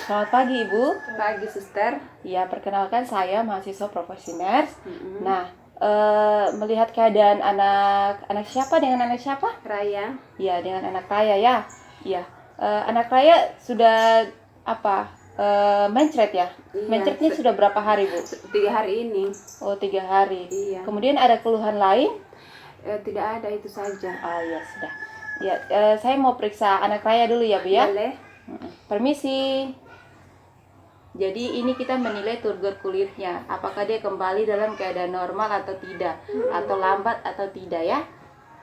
Selamat pagi Ibu. Pagi, Suster. Ya, perkenalkan saya mahasiswa Profesiners. Mm-mm. Nah, melihat keadaan anak siapa dengan anak siapa? Raya. Ya, dengan anak Raya ya. Iya. Anak Raya sudah apa? Mencret ya? Iya, Mencretnya sudah berapa hari Bu? 3 hari ini. Oh, 3 hari. Iya. Kemudian ada keluhan lain? Tidak ada, itu saja. Oh ya sudah. Ya, saya mau periksa anak Raya dulu ya Bu ya. Boleh? Permisi. Jadi ini kita menilai turgor kulitnya, apakah dia kembali dalam keadaan normal atau tidak, atau lambat atau tidak ya.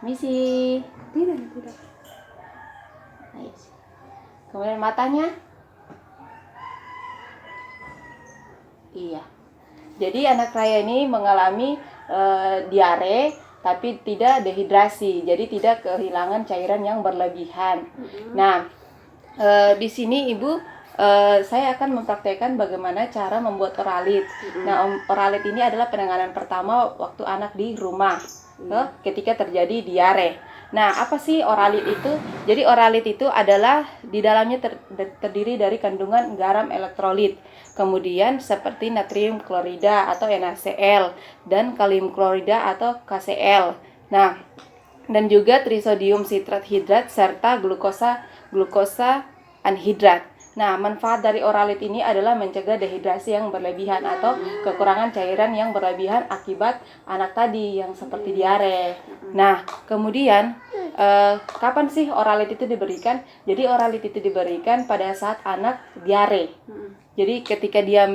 Misi. Tidak. Nice. Kemudian matanya. Iya. Jadi anak Raya ini mengalami diare, tapi tidak dehidrasi, jadi tidak kehilangan cairan yang berlebihan. Nah, di sini Ibu, saya akan mempraktekkan bagaimana cara membuat oralit. Nah, oralit ini adalah penanganan pertama waktu anak di rumah ketika terjadi diare. Nah, apa sih oralit itu? Jadi oralit itu adalah di dalamnya terdiri dari kandungan garam elektrolit, kemudian seperti natrium klorida atau NaCl dan kalium klorida atau KCl. Nah, dan juga trisodium sitrat hidrat serta glukosa anhidrat. Nah, manfaat dari oralit ini adalah mencegah dehidrasi yang berlebihan atau kekurangan cairan yang berlebihan akibat anak tadi yang seperti diare. Nah, kemudian kapan sih oralit itu diberikan? Jadi oralit itu diberikan pada saat anak diare. Jadi ketika dia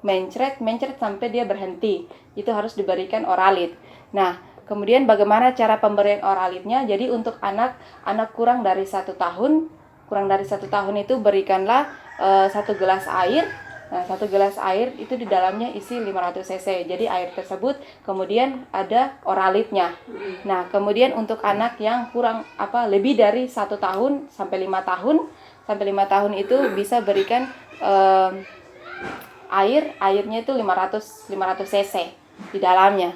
mencret sampai dia berhenti, itu harus diberikan oralit. Nah, kemudian bagaimana cara pemberian oralitnya? Jadi untuk anak kurang dari 1 tahun itu berikanlah 1 gelas air. Nah, 1 gelas air itu di dalamnya isi 500 cc. Jadi air tersebut kemudian ada oralitnya. Nah, kemudian untuk anak yang kurang lebih dari 1 tahun sampai 5 tahun itu bisa berikan airnya itu 500 cc di dalamnya.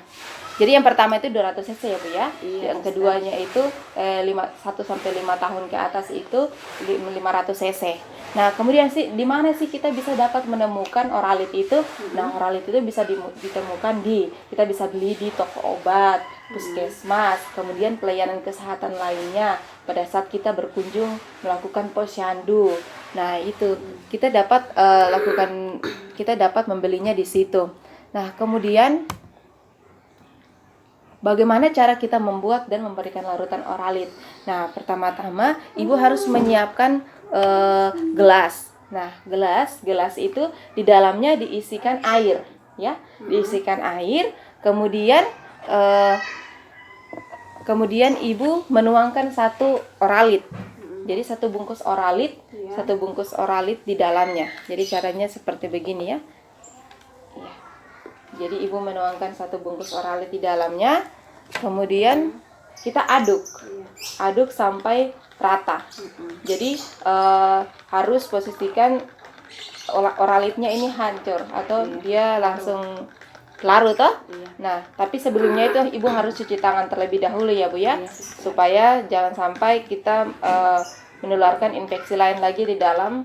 Jadi yang pertama itu 200 cc ya Bu ya. Iya, Yang keduanya itu 1 sampai 5 tahun ke atas itu 500 cc. Nah, kemudian di mana sih kita bisa dapat menemukan oralit itu? Nah, oralit itu bisa ditemukan kita bisa beli di toko obat, puskesmas, kemudian pelayanan kesehatan lainnya pada saat kita berkunjung melakukan posyandu. Nah, itu kita dapat membelinya di situ. Nah, kemudian bagaimana cara kita membuat dan memberikan larutan oralit? Nah, pertama-tama Ibu harus menyiapkan gelas. Nah, gelas itu di dalamnya diisikan air, ya, diisikan air. Kemudian Ibu menuangkan 1 oralit. Jadi 1 bungkus oralit, 1 bungkus oralit di dalamnya. Jadi caranya seperti begini ya. Jadi Ibu menuangkan 1 bungkus oralit di dalamnya, kemudian kita aduk sampai rata. Jadi harus posisikan oralitnya ini hancur atau dia langsung larut toh. Nah, tapi sebelumnya itu Ibu harus cuci tangan terlebih dahulu ya Bu ya, supaya jangan sampai kita menularkan infeksi lain lagi di dalam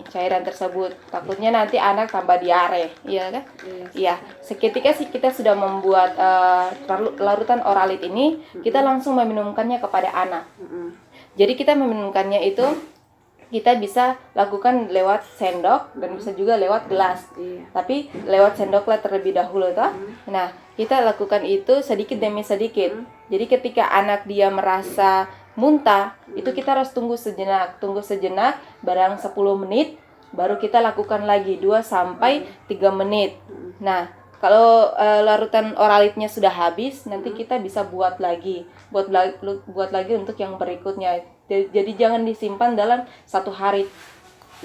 cairan tersebut. Takutnya nanti anak tambah diare, iya kan? Iya. Seketika kita sudah membuat larutan oralit ini, kita langsung meminumkannya kepada anak. Jadi kita meminumkannya itu kita bisa lakukan lewat sendok dan bisa juga lewat gelas. Tapi lewat sendoklah terlebih dahulu toh. Nah, kita lakukan itu sedikit demi sedikit. Jadi ketika anak dia merasa muntah, itu kita harus tunggu sejenak barang 10 menit, baru kita lakukan lagi 2 sampai 3 menit. Nah, kalau larutan oralitnya sudah habis, nanti kita bisa buat lagi untuk yang berikutnya. Jadi jangan disimpan dalam 1 hari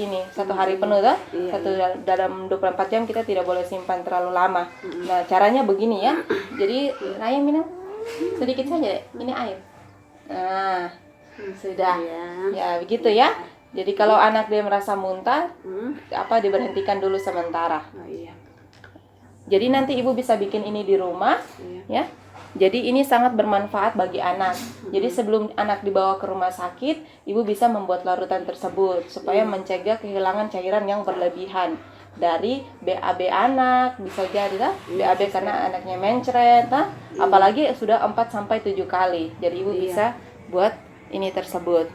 ini, 1 hari penuh toh. Dalam 24 jam kita tidak boleh simpan terlalu lama. Nah, caranya begini ya. Jadi Raya minum sedikit saja, ini air. Nah, sudah. Ya, begitu ya. Jadi kalau anak dia merasa muntah, diberhentikan dulu sementara. Jadi nanti Ibu bisa bikin ini di rumah, ya. Jadi ini sangat bermanfaat bagi anak. Jadi sebelum anak dibawa ke rumah sakit, ibu bisa membuat larutan tersebut supaya mencegah kehilangan cairan yang berlebihan dari BAB anak, bisa jadi lah BAB karena anaknya mencret, apalagi sudah 4 sampai 7 kali. Jadi ibu bisa buat ini tersebut.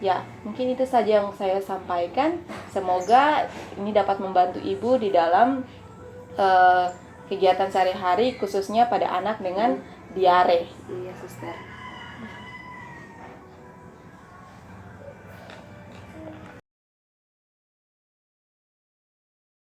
Ya, mungkin itu saja yang saya sampaikan. Semoga ini dapat membantu ibu di dalam kegiatan sehari-hari, khususnya pada anak dengan diare. Iya, suster.